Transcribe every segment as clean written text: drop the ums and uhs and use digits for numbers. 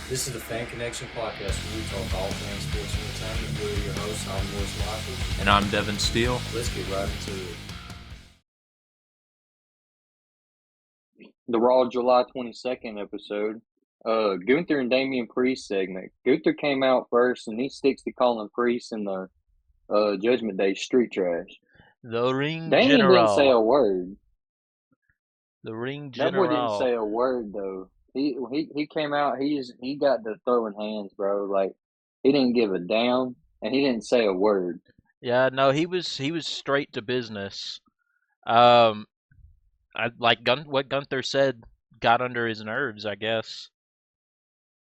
This is the Fan Connection podcast where we talk all things sports entertainment. We're your hosts. I'm Morris Michael. And I'm Devin Steele. Let's get right into it. The Raw July 22nd episode, Gunther and Damian Priest segment. Gunther came out first, and he sticks to calling Priest in the Judgment Day street trash. The Ring Damian General. didn't say a word. The Ring That boy didn't General. say a word though. He came out. He got the throwing hands, bro. Like he didn't give a damn, and he didn't say a word. Yeah, no, he was straight to business. What Gunther said got under his nerves, I guess.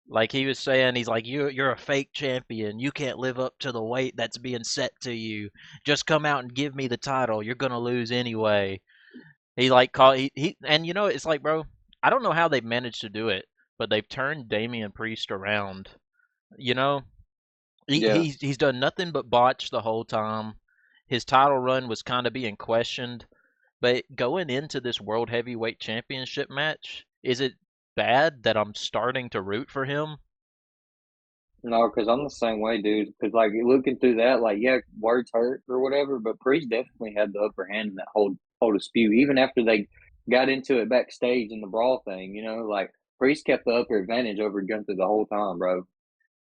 Like he was saying, he's like, you're a fake champion. You can't live up to the weight that's being set to you. Just come out and give me the title. You're gonna lose anyway. He like called he and you know it's like, bro, I don't know how they've managed to do it, but they've turned Damian Priest around. You know, Yeah. he's done nothing but botch the whole time. His title run was kind of being questioned, but going into this World Heavyweight Championship match, is it bad that I'm starting to root for him? No, because I'm the same way, dude. Because like looking through that, like yeah, words hurt or whatever, but Priest definitely had the upper hand in that whole dispute. Even after they got into it backstage in the brawl thing, you know, like Priest kept the upper advantage over Gunther the whole time, bro.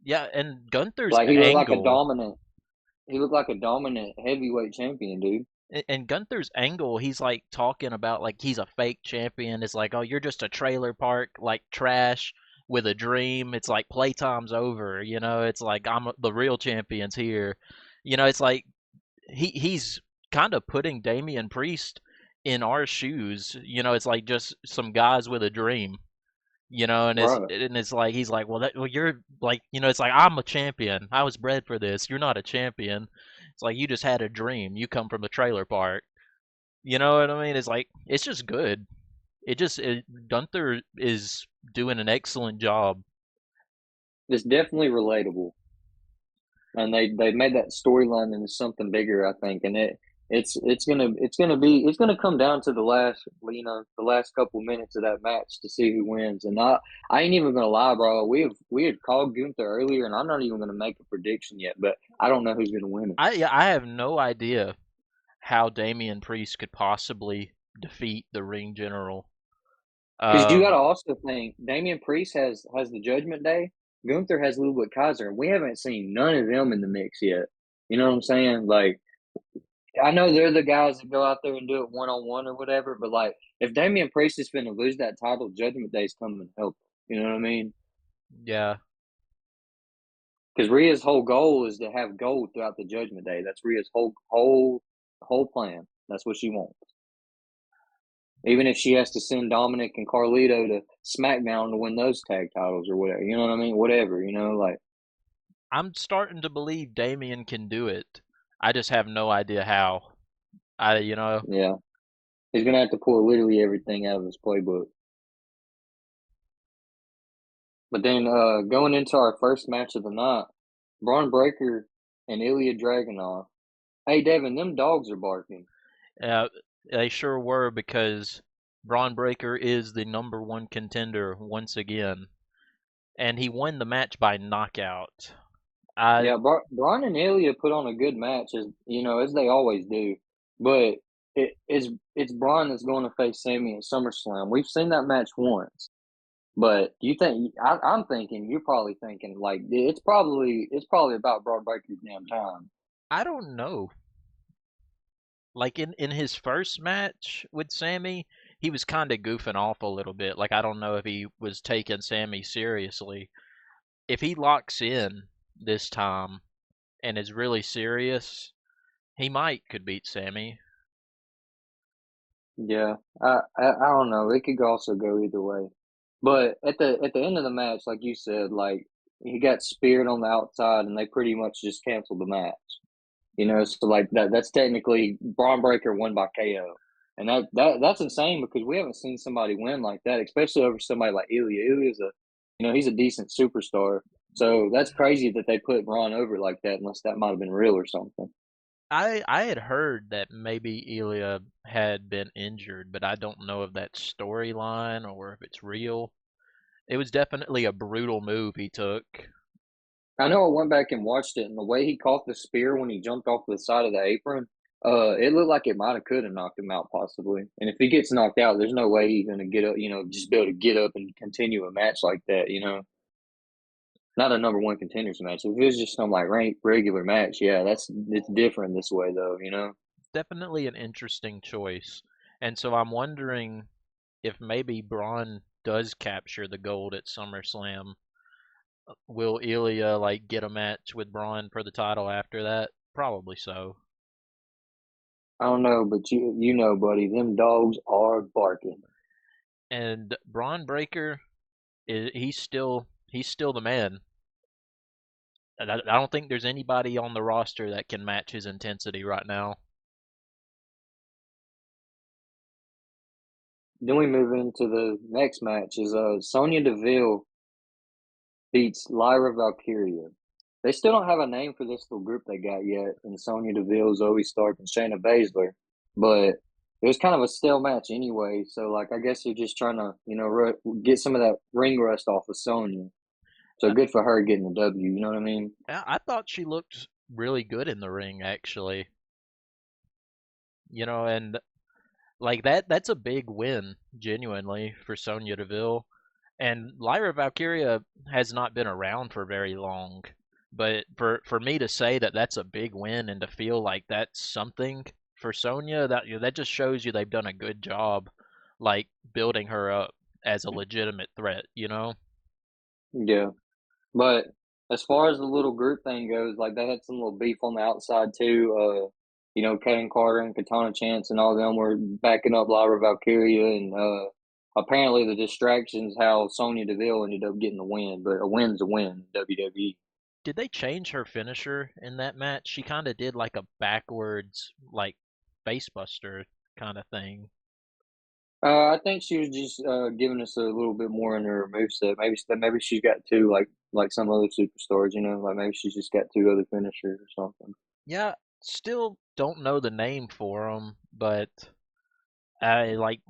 Yeah, and Gunther's Like he looked like a angle. dominant. He looked like a dominant heavyweight champion, dude. And Gunther's angle, he's like talking about like he's a fake champion. It's like, oh, you're just a trailer park like trash with a dream. It's like playtime's over. You know, it's like the real champion's here. You know, it's like he's kind of putting Damian Priest in our shoes. You know, it's like just some guys with a dream. You know, Bro, it's like he's like, well, you're like, you know, it's like I'm a champion. I was bred for this. You're not a champion. It's like you just had a dream. You come from a trailer park. You know what I mean? It's like it's just good. Gunther is doing an excellent job. it's definitely relatable, and they made that storyline into something bigger, I think, and it's gonna come down to the last couple minutes of that match to see who wins. And I ain't even gonna lie, bro. We had called Gunther earlier, and I'm not even gonna make a prediction yet, but I don't know who's gonna win it. I have no idea how Damian Priest could possibly defeat the Ring General. Because you got to also think Damian Priest has the Judgment Day. Gunther has Ludwig Kaiser, and we haven't seen none of them in the mix yet. You know what I'm saying? Like, I know they're the guys that go out there and do it one on one or whatever, but like, if Damian Priest is going to lose that title, Judgment Day's coming to help. You know what I mean? Yeah, Because Rhea's whole goal is to have gold throughout the Judgment Day. That's Rhea's whole plan. That's what she wants. Even if she has to send Dominic and Carlito to SmackDown to win those tag titles or whatever, you know what I mean? Whatever, you know, like I'm starting to believe Damian can do it. I just have no idea how. You know, yeah, he's gonna have to pull literally everything out of his playbook. But then going into our first match of the night, Braun Breaker and Ilya Dragunov. Hey, Devin, them dogs are barking. they sure were because Braun Breaker is the #1 contender once again, and he won the match by knockout. Yeah, Braun and Ilya put on a good match, as they always do. But it's Braun that's going to face Sammy at SummerSlam. We've seen that match once. But you think I'm thinking you're probably thinking like it's probably about Braun Breaker's damn time. I don't know. Like in his first match with Sammy, he was kind of goofing off a little bit. Like I don't know if he was taking Sammy seriously. If he locks in this time and is really serious, he could beat Sammy. Yeah, I don't know. It could also go either way. But at the end of the match, like you said, like he got speared on the outside, and they pretty much just canceled the match. You know, so like that's technically Braun Breaker won by KO, and that's insane because we haven't seen somebody win like that, especially over somebody like Ilya. Ilya's he's a decent superstar. So that's crazy that they put Braun over like that, unless that might have been real or something. I had heard that maybe Ilya had been injured, but I don't know if that's storyline or if it's real. It was definitely a brutal move he took. I know I went back and watched it, and the way he caught the spear when he jumped off the side of the apron, it looked like it might have could have knocked him out possibly. And if he gets knocked out, there's no way he's gonna get up, just be able to get up and continue a match like that. Not a number one contenders match. If it was just some like regular match, yeah, it's different this way though. Definitely an interesting choice. And so I'm wondering if maybe Braun does capture the gold at SummerSlam. Will Ilya like get a match with Braun for the title after that? Probably so. I don't know, but you know, buddy, them dogs are barking. And Braun Breaker, he's still the man. I don't think there's anybody on the roster that can match his intensity right now. Then we move into the next match is Sonya Deville beats Lyra Valkyria. They still don't have a name for this little group they got yet, and Sonya Deville, Zoe Stark, and Shayna Baszler. But it was kind of a stale match anyway, so like I guess they're just trying to get some of that ring rust off of Sonya. So Uh, good for her getting the W. You know what I mean? I thought she looked really good in the ring, actually. And like that's a big win, genuinely, for Sonya Deville. And Lyra Valkyria has not been around for very long, but for me to say that that's a big win and to feel like that's something for Sonya, that just shows you they've done a good job, like building her up as a legitimate threat. Yeah. But as far as the little group thing goes, like they had some little beef on the outside too. Kane Carter and Katana Chance and all them were backing up Lyra Valkyria, and apparently the distractions how Sonya Deville ended up getting the win. But a win's a win in WWE. Did they change her finisher in that match? She kind of did like a backwards, like facebuster kind of thing. I think she was just giving us a little bit more in her moveset. Maybe she's got two like some other superstars. Like maybe she's just got two other finishers or something. Yeah, still don't know the name for them, but I like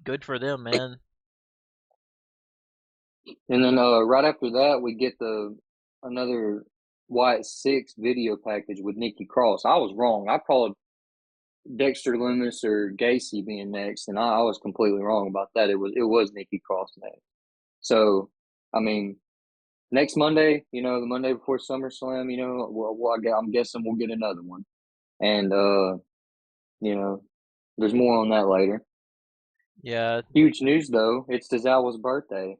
good for them, man. And then right after that, we get the another White Six video package with Nikki Cross. I was wrong. I called Dexter Lumis or Gacy being next, and I was completely wrong about that. It was Nikki Cross next. So, I mean, next Monday, the Monday before SummerSlam, I'm guessing we'll get another one, and you know, there's more on that later. Yeah, Huge news though. It's Tozawa's birthday.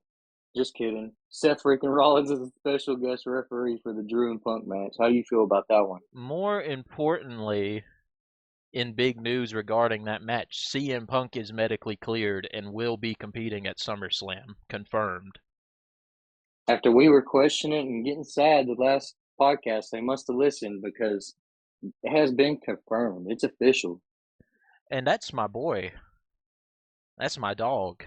Just kidding. Seth freaking Rollins is a special guest referee for the Drew and Punk match. How do you feel about that one? more importantly, in big news regarding that match, CM Punk is medically cleared and will be competing at SummerSlam. Confirmed. After we were questioning and getting sad the last podcast, they must have listened because it has been confirmed. It's official. And that's my boy. That's my dog.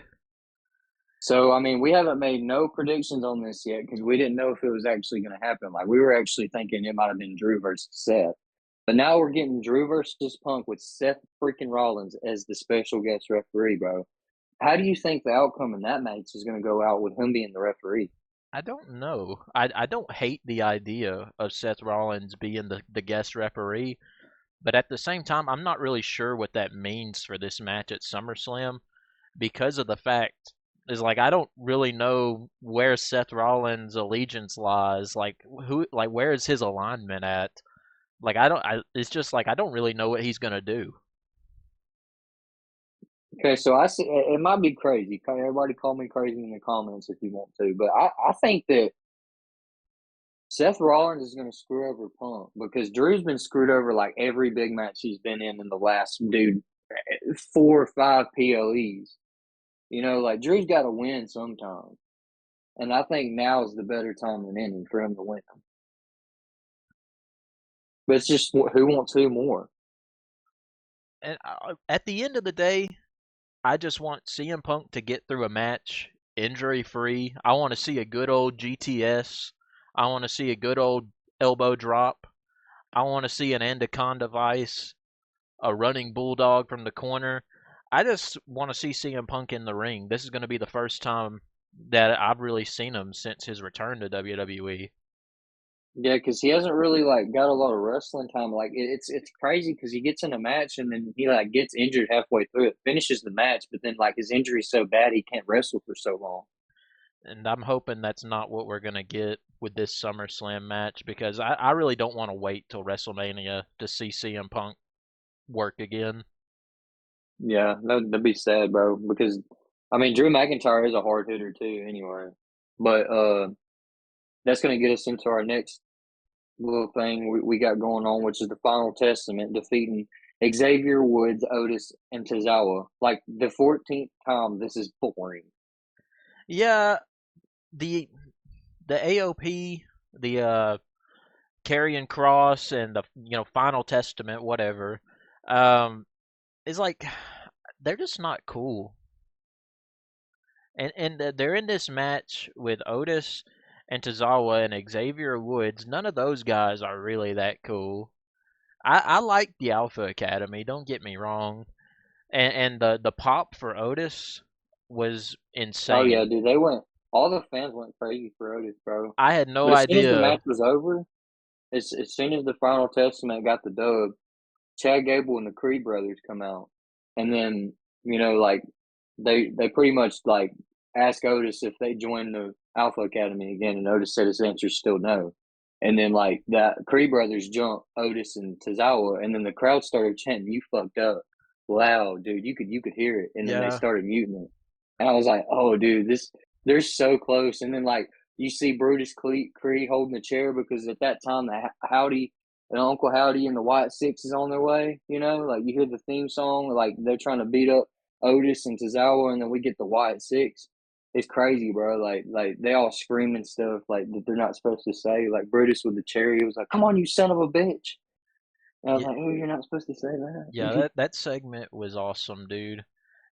So, I mean, we haven't made no predictions on this yet because we didn't know if it was actually going to happen. Like, we were actually thinking it might have been Drew versus Seth. But now we're getting Drew versus Punk with Seth freaking Rollins as the special guest referee, bro. How do you think the outcome in that match is going to go out with him being the referee? I don't know. I don't hate the idea of Seth Rollins being the guest referee, but at the same time, I'm not really sure what that means for this match at SummerSlam because of the fact is like I don't really know where Seth Rollins' allegiance lies. Like where is his alignment at? Like it's just like I don't really know what he's gonna do. Okay, so I see it might be crazy. Everybody call me crazy in the comments if you want to, but I think that Seth Rollins is going to screw over Punk because Drew's been screwed over like every big match he's been in the last, dude, 4 or 5 PLEs. Like Drew's got to win sometime. And I think now is the better time than any for him to win. But it's just who wants who more? And at the end of the day, I just want CM Punk to get through a match injury free. I want to see a good old GTS. I want to see a good old elbow drop. I want to see an Anaconda Vice, a running bulldog from the corner. I just want to see CM Punk in the ring. This is going to be the first time that I've really seen him since his return to WWE. Yeah, because he hasn't really like got a lot of wrestling time. Like it's crazy because he gets in a match and then he like gets injured halfway through it, finishes the match, but then like his injury's so bad he can't wrestle for so long. And I'm hoping that's not what we're going to get with this SummerSlam match because I really don't want to wait till WrestleMania to see CM Punk work again. Yeah, that'd be sad, bro. Because I mean, Drew McIntyre is a hard hitter too, anyway. But that's gonna get us into our next little thing we got going on, which is the Final Testament defeating Xavier Woods, Otis, and Tozawa. Like the 14th time, this is boring. Yeah, the AOP, the Karrion Cross, and the Final Testament, whatever, is like they're just not cool. And they're in this match with Otis and Tozawa and Xavier Woods. None of those guys are really that cool. I like the Alpha Academy. Don't get me wrong. And the pop for Otis was Oh yeah, insane. dude, they went. All the fans went crazy for Otis, bro. I had no But as soon as the match idea. was over, as soon as the Final Testament got the dub, Chad Gable and the Creed brothers come out, and then like they pretty much like ask Otis if they join the Alpha Academy again, and Otis said his answer is still no. And then like that Creed brothers jump Otis and Tozawa, and then the crowd started chanting, "You fucked up!" Loud, dude. You could hear it, and then they Yeah, started muting it, and I was like, "Oh, dude, they're so close." And then like you see Brutus Creed holding the chair because at that time the Howdy and Uncle Howdy and the White Six is on their way. Like you hear the theme song, like they're trying to beat up Otis and Tozawa, and then we get the White Six. It's crazy, bro. Like they all screaming stuff like that they're not supposed to say. Like Brutus with the cherry, he was like, "Come on, you son of a bitch!" And I was yeah, like, "Oh, you're not supposed to say yeah. that." That segment was awesome, dude.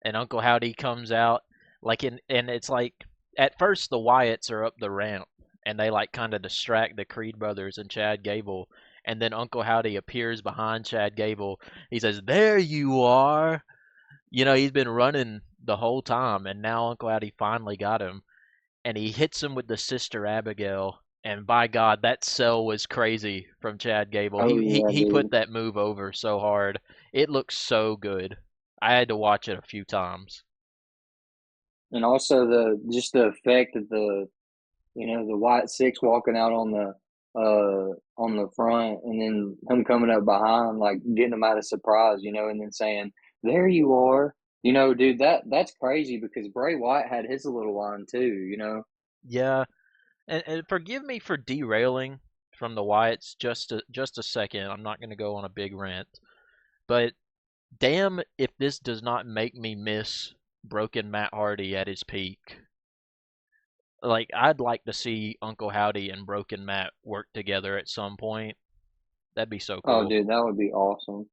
And Uncle Howdy comes out and it's like at first the Wyatts are up the ramp and they like kind of distract the Creed brothers and Chad Gable, and then Uncle Howdy appears behind Chad Gable. He says, "There you are." He's been running the whole time, and now Uncle Howdy finally got him, and he hits him with the Sister Abigail. And by God, that sell was crazy from Chad Gable. Oh He yeah, he put dude. that move over so hard. It looks so good. I had to watch it a few times. And also the effect of the White Six walking out on the front, and then him coming up behind, like getting them out of surprise, and then saying, "There you are." Dude, that's crazy because Bray Wyatt had his little line too. Yeah, and forgive me for derailing from the Wyatts just a second. I'm not going to go on a big rant, but damn if this does not make me miss Broken Matt Hardy at his peak. Like I'd like to see Uncle Howdy and Broken Matt work together at some point. That'd be so Oh, cool. dude, that would be awesome.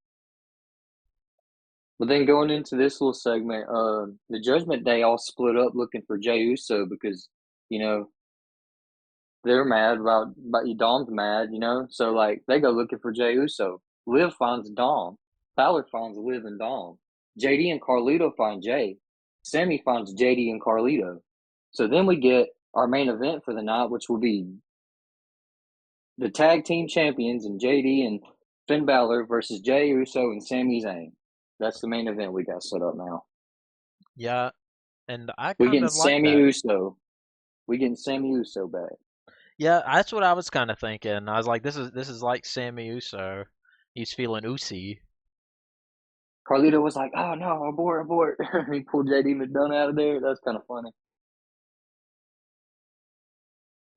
But then going into this little segment, the Judgment Day all split up looking for Jey Uso because you know they're mad about you. Dom's mad. So like they go looking for Jey Uso. Liv finds Dom. Fowler finds Liv and Dom. JD and Carlito find Jay. Sammy finds JD and Carlito. So then we get our main event for the night, which will be the tag team champions and JD and Finn Balor versus Jey Uso and Sami Zayn. That's the main event we got set up now. Yeah, and I We kind getting of like Sammy that. Uso. We getting Sammy Uso back. Yeah, that's what I was kind of thinking. I was like, this is like Sammy Uso. He's feeling oozy. Carlito was like, "Oh no, abort, abort!" He pulled JD McDonough out of there. That's kind of funny.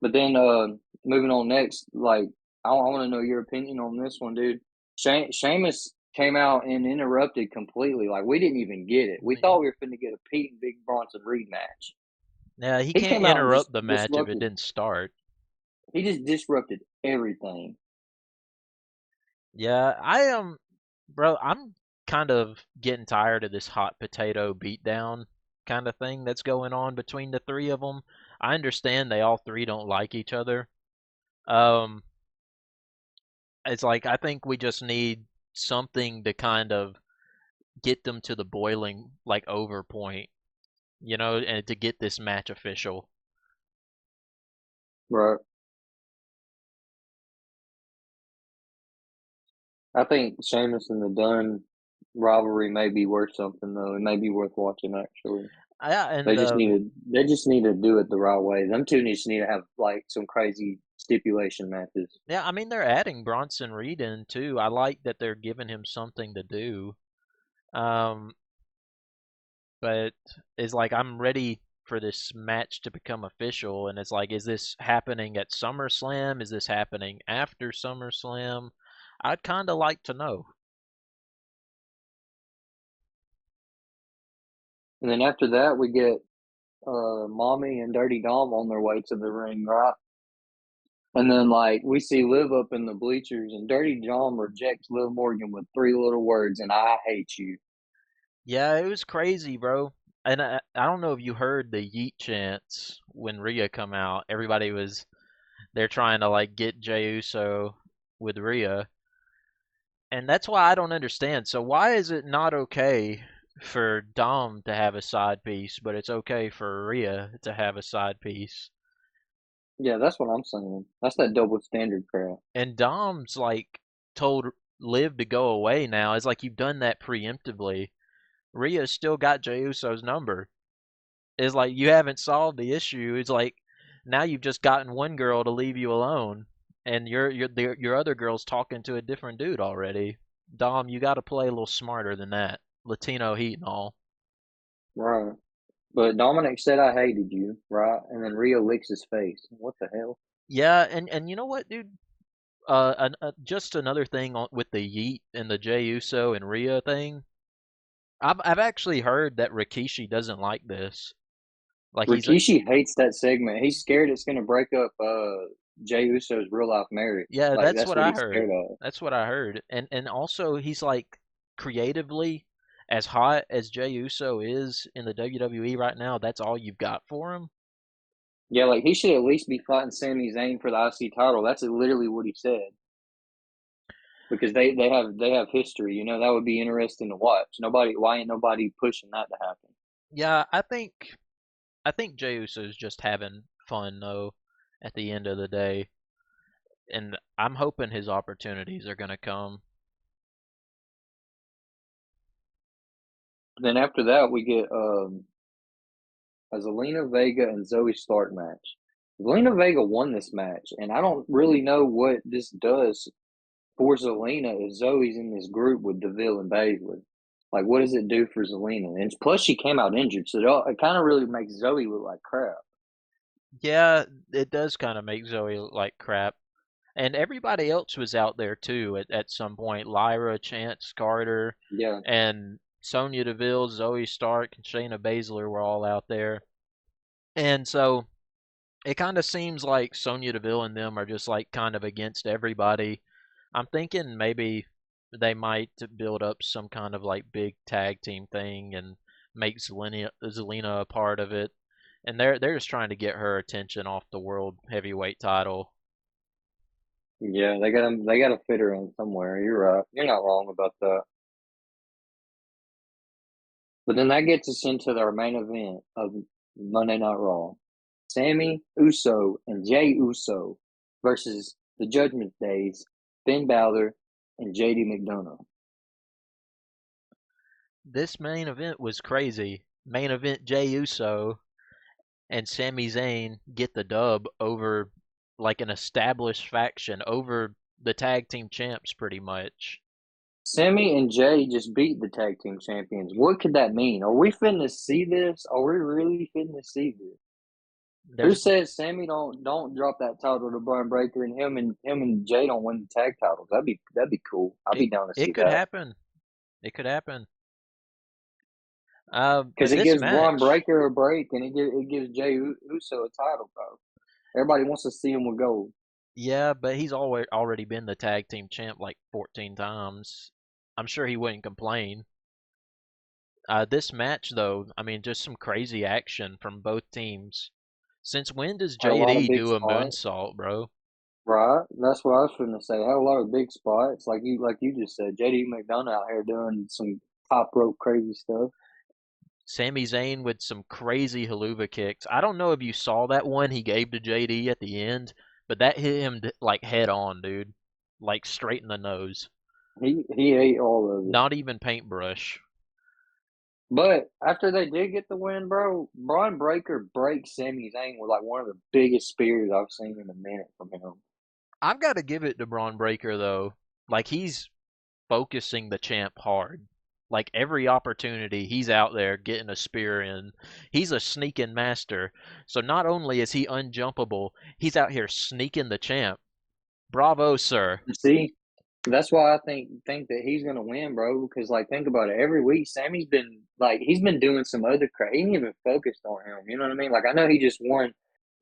But then, moving on next, like I want to know your opinion on this one, dude. Sheamus came out and interrupted completely. Like we didn't even get it. We thought we were going to get a Pete and Big Bronson Reed match. Yeah, he He can't came out and just interrupt the match if it disrupted. didn't start. He just disrupted everything. Yeah, I am, bro. I'm kind of getting tired of this hot potato beatdown kind of thing that's going on between the three of them. I understand they all three don't like each other. Um, It's like I think we just need something to kind of get them to the boiling like over point, and to get this match official. Right. I think Sheamus and the Dunn rivalry may be worth something though. It may be worth watching actually. Yeah, and They just need to do it the right way. Them two just need to have like some crazy stipulation matches. yeah, I mean they're adding Bronson Reed in too. I like that they're giving him something to do. Um, but it's like I'm ready for this match to become official, and it's like, is this happening at SummerSlam? Is this happening after SummerSlam? I'd kind of like to know. And then after that, we get Mommy and Dirty Dom on their way to the ring, right? And then like we see Liv up in the bleachers, and Dirty Dom rejects Liv Morgan with three little words, and I hate you. Yeah, it was crazy, bro. And I don't know if you heard the yeet chants when Rhea come out. They're trying to like get Jey Uso with Rhea. And that's why I don't understand. So why is it not okay for Dom to have a side piece, but it's okay for Rhea to have a side piece? Yeah, that's what I'm saying. That's that double standard crap. And Dom's like told Liv to go away now. It's like you've done that preemptively. Rhea's still got Jey Uso's number. It's like you haven't solved the issue. It's like now you've just gotten one girl to leave you alone, and your other girl's talking to a different dude already. Dom, you got to play a little smarter than that. Latino heat and all. Right. But Dominic said I hated you, right? And then Rhea licks his face. What the hell? Yeah, and you know what, dude? Just another thing with the Yeet and the Jey Uso and Rhea thing. I've actually heard that Rikishi doesn't like this. Like Rikishi hates that segment. He's scared it's gonna break up Jey Uso's real life marriage. yeah, Like that's that's what what I he's heard. scared of. That's what I heard. And also he's like creatively as hot as Jey Uso is in the WWE right now, that's all you've got for him. Yeah, like he should at least be fighting Sami Zayn for the IC title. That's literally what he said. Because they have history, that would be interesting to watch. Why ain't nobody pushing that to happen? Yeah, I think Jey Uso's just having fun though at the end of the day. And I'm hoping his opportunities are gonna come. Then after that we get a Zelina Vega and Zoe Stark match. Zelina Vega won this match, and I don't really know what this does for Zelina if Zoe's in this group with Deville and Baszler. Like, what does it do for Zelina? And plus, she came out injured, so it kind of really makes Zoe look like crap. Yeah, it does kind of make Zoe look like crap. And everybody else was out there too at some point. Lyra, Chance Carter, Yeah, and Sonya Deville, Zoe Stark, and Shayna Baszler were all out there. And so it kind of seems like Sonya Deville and them are just like kind of against everybody. I'm thinking maybe they might build up some kind of like big tag team thing and make Zelina a part of it. And they're just trying to get her attention off the world heavyweight title. yeah, they got to fit her in somewhere. You're right. You're not wrong about that. But then that gets us into our main event of Monday Night Raw. Sammy Uso and Jey Uso versus the Judgment Days, Finn Balor and JD McDonough. This main event was crazy. Main event Jey Uso and Sami Zayn get the dub over like an established faction, over the tag team champs pretty much. Sammy and Jay just beat the tag team champions. What could that mean? Are we finna see this? Are we really finna see this? Who There's says Sammy don't drop that title to Brian Breaker and him and Jay don't win the tag titles? That'd be cool. I'd it be down to see it could that happen. It could happen. because But it this gives Brian match, Breaker a break and it gives Jay Uso a title, bro. Everybody wants to see him with gold. yeah, but he's already been the tag team champ like 14 times. I'm sure he wouldn't complain. This match though, I mean, just some crazy action from both teams. Since when does Had a lot of JD big do a spots. moonsault, bro? Right. That's what I was going to say. Had a lot of big spots, like you just said. JD McDonough out here doing some top rope crazy stuff. Sami Zayn with some crazy haluva kicks. I don't know if you saw that one he gave to JD at the end, but that hit him like head on, dude. Like straight in the nose. He ate all of it. Not even paintbrush. But after they did get the win, bro, Braun Breaker breaks Sami Zayn with like one of the biggest spears I've seen in a minute from him. I've got to give it to Braun Breaker though. Like he's focusing the champ hard. Like every opportunity, he's out there getting a spear in. He's a sneaking master. So not only is he unjumpable, he's out here sneaking the champ. Bravo, sir. See, that's why I think that he's gonna win, bro. Because like, think about it. Every week, Sammy's been like, he's been doing some other crap. He ain't even focused on him. You know what I mean? Like, I know he just won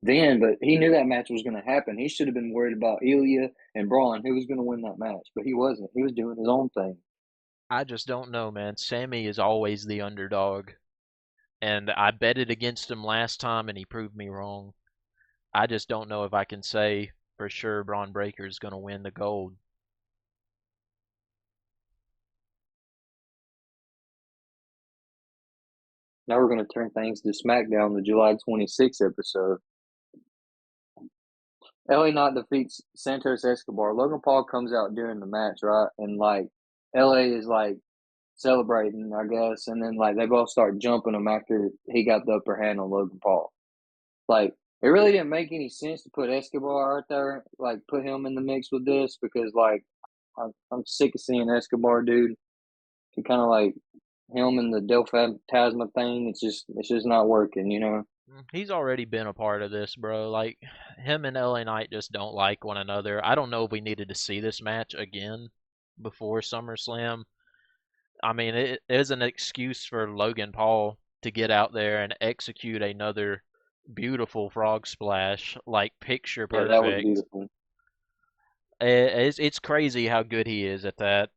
then, but he knew that match was gonna happen. He should have been worried about Ilya and Braun, who was gonna win that match, but he wasn't. He was doing his own thing. I just don't know, man. Sammy is always the underdog. And I betted against him last time and he proved me wrong. I just don't know if I can say for sure Braun Breaker is going to win the gold. Now we're gonna turn things to SmackDown, the July 26th episode. LA Knight defeats Santos Escobar. Logan Paul comes out during the match, right? And like LA is like celebrating, I guess, and then like they both start jumping him after he got the upper hand on Logan Paul. Like it really didn't make any sense to put Escobar out there, like put him in the mix with this because like I'm sick of seeing Escobar, dude. He kind of like him and the Del Fantasma thing. It's just not working, you know. He's already been a part of this, bro. Like, him and LA Knight just don't like one another. I don't know if we needed to see this match again before SummerSlam. I mean, it is an excuse for Logan Paul to get out there and execute another beautiful frog splash, like picture Yeah, that was perfect. beautiful. It's crazy how good he is at that.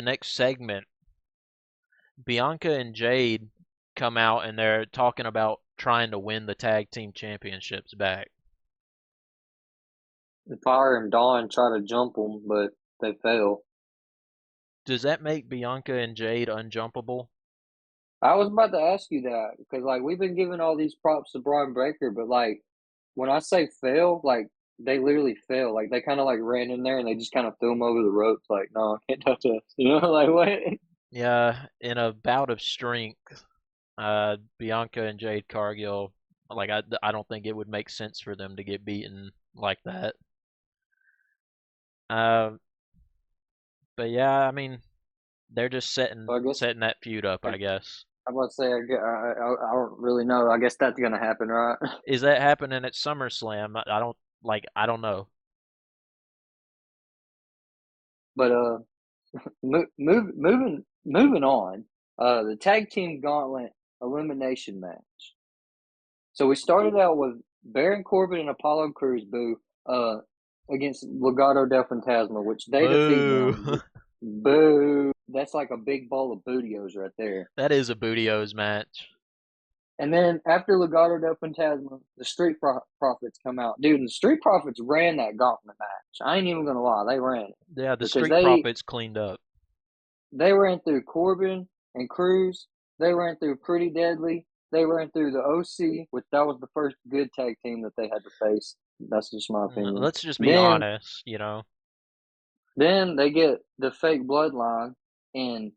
Next segment, Bianca and Jade come out and they're talking about trying to win the tag team championships back. Fire and Dawn try to jump him, but they fail. Does that make Bianca and Jade unjumpable? I was about to ask you that because like we've been giving all these props to Brian Breaker, but like when I say fail, like they literally fail. Like they kind of like ran in there and they just kind of threw him over the ropes. Like, no, I can't touch us. You know, like what? Yeah, in a bout of strength, Bianca and Jade Cargill, like I don't think it would make sense for them to get beaten like that. Uh, but yeah, I mean, they're just So I guess setting that feud up, I, I guess. I'm about to say I don't really know. I guess that's gonna happen, right? Is that happening at SummerSlam? I don't I don't know. But moving on. The tag team gauntlet elimination match. So we started out with Baron Corbin and Apollo Crews, boo, against Legado del Fantasma, which they defeat Boo! them. Boo. That's like a big bowl of bootios right there. That is a Bootios match. And then after Legado del Fantasma, the Street Profits come out. Dude, and the Street Profits ran that gauntlet match. I ain't even going to lie. They ran it. Yeah, the Because Street Profits cleaned up. they ran through Corbin and Cruz. They ran through Pretty Deadly. They ran through the OC, which that was the first good tag team that they had to face. That's just my opinion. Let's just be honest, you know. Then they get the fake bloodline and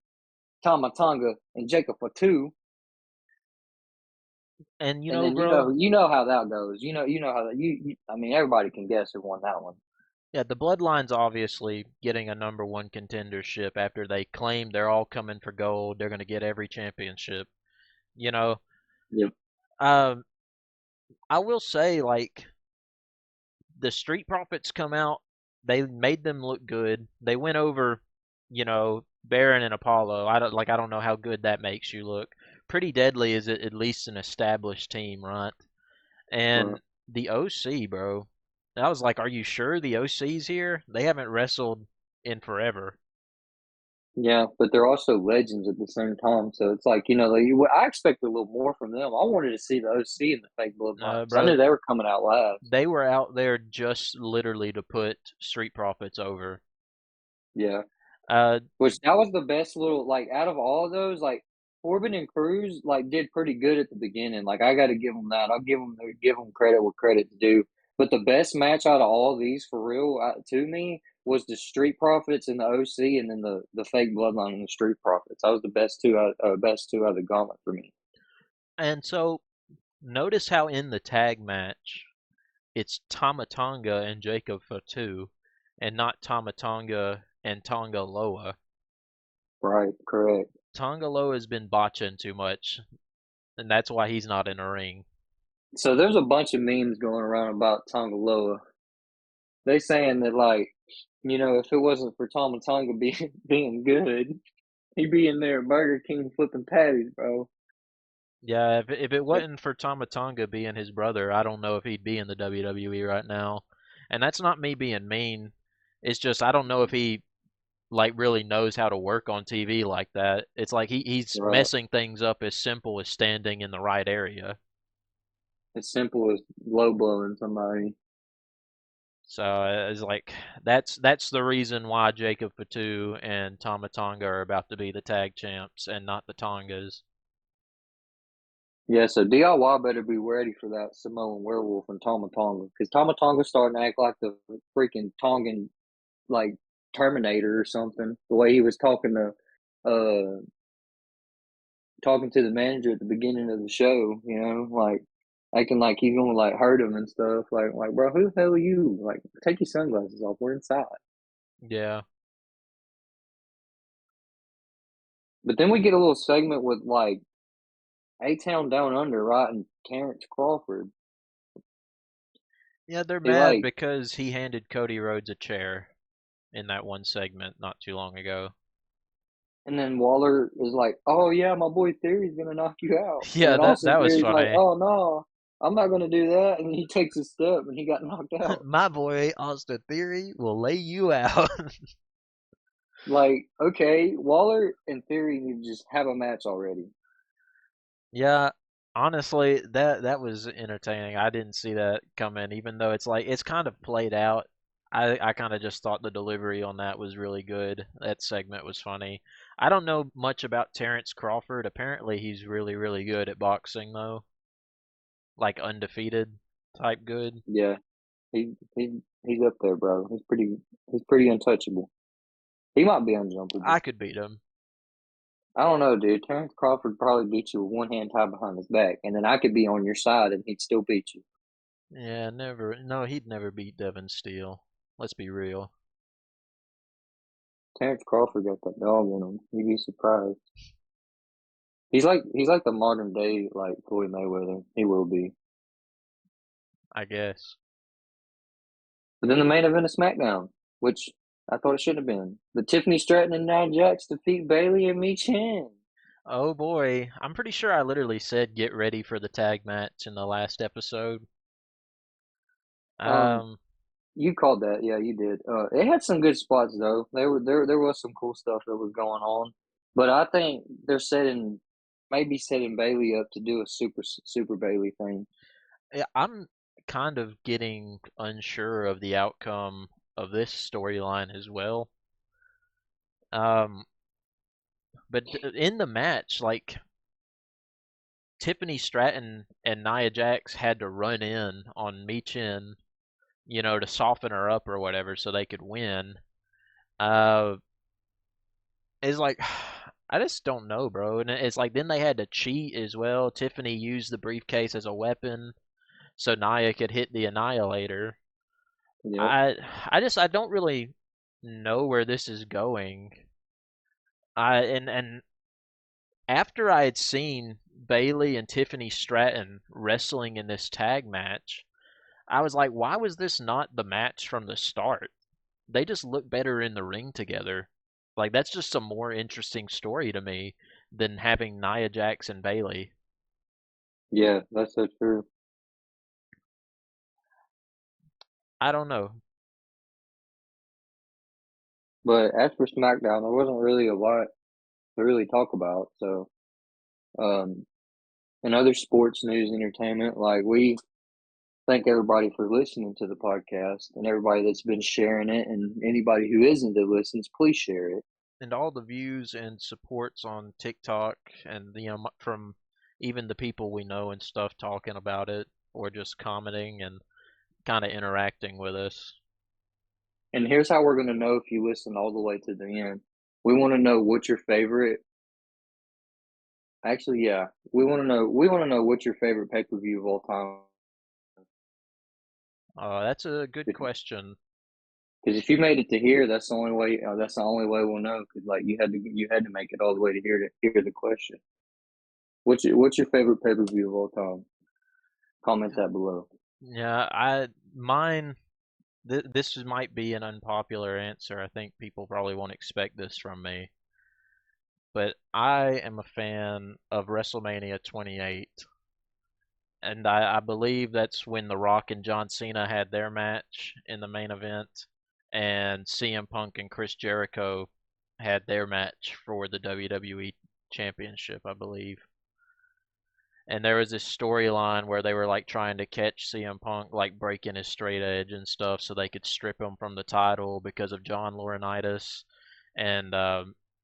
Tamatonga and Jacob Fatu. And you And know, then bro, you know how that goes. You know how that I mean everybody can guess who won that one. yeah, the Bloodline's obviously getting a #1 contendership after they claim they're all coming for gold. They're going to get every championship. You know, Yep. um, I will say, like, the Street Profits come out. They made them look good. They went over, you know, Baron and Apollo. I don't know how good that makes you look. Pretty Deadly is at least an established team, right? And Right. the OC, bro. I was like, are you sure the OC's here? They haven't wrestled in forever. Yeah, but they're also legends at the same time. So it's like, I expected a little more from them. I wanted to see the OC and the fake bloodline because I Bro, knew they were coming out last. they were out there just literally to put Street Profits over. Yeah. Uh, Which that was the best little like out of all of those, like Corbin and Cruz like did pretty good at the beginning. Like I got to give them that. I'll give them credit where credit's due. But the best match out of all of these, for real, to me, was the Street Profits and the OC, and then the fake Bloodline and the Street Profits. That was the best two out of the gauntlet for me. and so notice how in the tag match it's Tama Tonga and Jacob Fatu, and not Tama Tonga and Tonga Loa. Right, correct. Tonga Loa has been botching too much, and that's why he's not in a ring. So there's a bunch of memes going around about Tongaloa. They saying that like, if it wasn't for Tama Tonga being good, he'd be in there at Burger King flipping patties, bro. Yeah, if it wasn't for Tama Tonga being his brother, I don't know if he'd be in the WWE right now. And that's not me being mean. It's just I don't know if he like really knows how to work on TV like that. It's like he's Right. messing things up as simple as standing in the right area. As simple as low blowing somebody. So it's like that's the reason why Jacob Fatu and Tama Tonga are about to be the tag champs and not the Tongas. Yeah, so DIY better be ready for that Samoan werewolf and Tama Tonga. Because Tama Tonga's starting to act like the freaking Tongan, like, Terminator or something. The way he was talking to the manager at the beginning of the show, like acting like he's gonna like hurt him and stuff. Like, bro, who the hell are you? Like, take your sunglasses off. We're inside. Yeah. But then we get a little segment with like A-Town Down Under, right, and Terrence Crawford. Yeah, they're He mad like, because he handed Cody Rhodes a chair in that one segment not too long ago. and then Waller is like, "Oh yeah, my boy Theory's gonna knock you out," and Yeah, then that Austin was Theory's like, funny. "Oh no, I'm not gonna do that," and he takes a step and he got knocked out. My boy Austin Theory will lay you out. Like, okay, Waller and Theory need to just have a match already. Yeah, honestly, that was entertaining. I didn't see that coming, even though it's like it's kind of played out. I kind of just thought the delivery on that was really good. That segment was funny. I don't know much about Terrence Crawford. Apparently, he's really, really good at boxing, though. Like undefeated type good. Yeah, he's up there, bro. He's pretty untouchable. He might be unjumpable. I could beat him. I don't know, dude. Terrence Crawford probably beat you with one hand tied behind his back, and then I could be on your side and he'd still beat you. Yeah, never. No, he'd never beat Devin Steele. Let's be real. Terrence Crawford got that dog in him. You'd be surprised. He's like the modern day like Floyd Mayweather. He will be. I guess. But then the main event of SmackDown, which I thought it should have been. The Tiffany Stratton and Nia Jax defeat Bailey and Michin. Oh boy, I'm pretty sure I literally said get ready for the tag match in the last episode. Um, Um, you called that, yeah, you did. It had some good spots though. There was some cool stuff that was going on, but I think they're maybe setting Bailey up to do a super Bailey thing. yeah, I'm kind of getting unsure of the outcome of this storyline as well. Um, but in the match, like Tiffany Stratton and Nia Jax had to run in on Michin, to soften her up or whatever so they could win. Uh, it's like I just don't know, bro. And it's like then they had to cheat as well. Tiffany used the briefcase as a weapon so Nia could hit the Annihilator. Yep. I I don't really know where this is going. And after I had seen Bailey and Tiffany Stratton wrestling in this tag match, I was like, why was this not the match from the start? They just look better in the ring together. Like that's just a more interesting story to me than having Nia Jax and Bailey. Yeah, that's so true. I don't know. But as for SmackDown, there wasn't really a lot to really talk about. So, in other sports news entertainment, like we thank everybody for listening to the podcast and everybody that's been sharing it, and anybody who isn't that listens, please share it. And all the views and supports on TikTok, and from even the people we know and stuff talking about it or just commenting and kind of interacting with us. And here's how we're going to know if you listen all the way to the end. We want to know what your favorite. Actually, yeah, we want to know. We want to know what your favorite pay-per-view of all time. That's a good question. Because if you made it to here, that's the only way. That's the only way we'll know. Because like you had to make it all the way to hear the question. What's your favorite pay-per-view of all time? Comment that below. Yeah, mine. This might be an unpopular answer. I think people probably won't expect this from me, but I am a fan of WrestleMania 28. And I believe that's when The Rock and John Cena had their match in the main event, and CM Punk and Chris Jericho had their match for the WWE Championship, I believe. And there was this storyline where they were like trying to catch CM Punk, like breaking his straight edge and stuff, so they could strip him from the title because of John Laurinaitis. And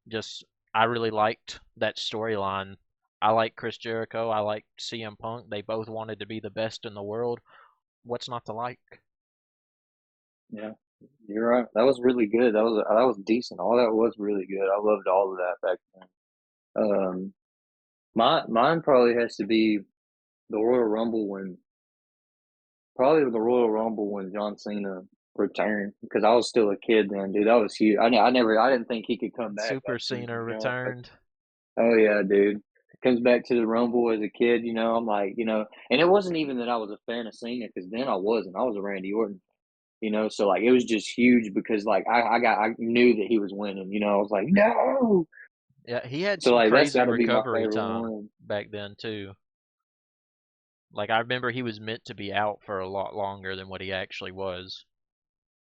just, I really liked that storyline. I like Chris Jericho. I like CM Punk. They both wanted to be the best in the world. What's not to like? Yeah, you're right. That was really good. That was decent. All that was really good. I loved all of that back then. Mine probably has to be the Royal Rumble when John Cena returned, because I was still a kid then, dude. That was huge. I didn't think he could come back Super that soon. Cena returned. Oh yeah, dude. Comes back to the Rumble as a kid, I'm like, and it wasn't even that I was a fan of Cena, because then I wasn't. I was a Randy Orton, so like it was just huge because like I knew that he was winning, I was like, no. Yeah, he had So some like that's crazy got to be my recovery favorite time one. back then too. Like I remember he was meant to be out for a lot longer than what he actually was.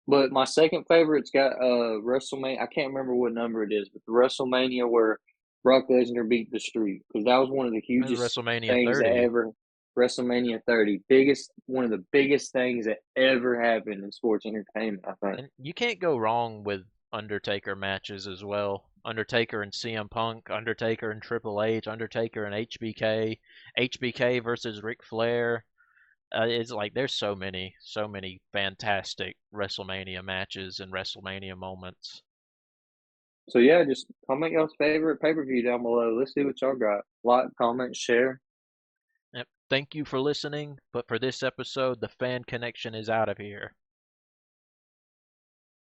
But my second favorite's got WrestleMania. I can't remember what number it is, but the WrestleMania where Brock Lesnar beat the Streak, because that was one of the It was hugest WrestleMania things that 30. ever. WrestleMania 30, one of the biggest things that ever happened in sports entertainment, I think. And you can't go wrong with Undertaker matches as well. Undertaker and CM Punk, Undertaker and Triple H, Undertaker and HBK, HBK versus Ric Flair. It's like there's so many fantastic WrestleMania matches and WrestleMania moments. So yeah, just comment y'all's favorite pay-per-view down below. Let's see what y'all got. Like, comment, share. Yep. Thank you for listening, but for this episode, the fan connection is out of here.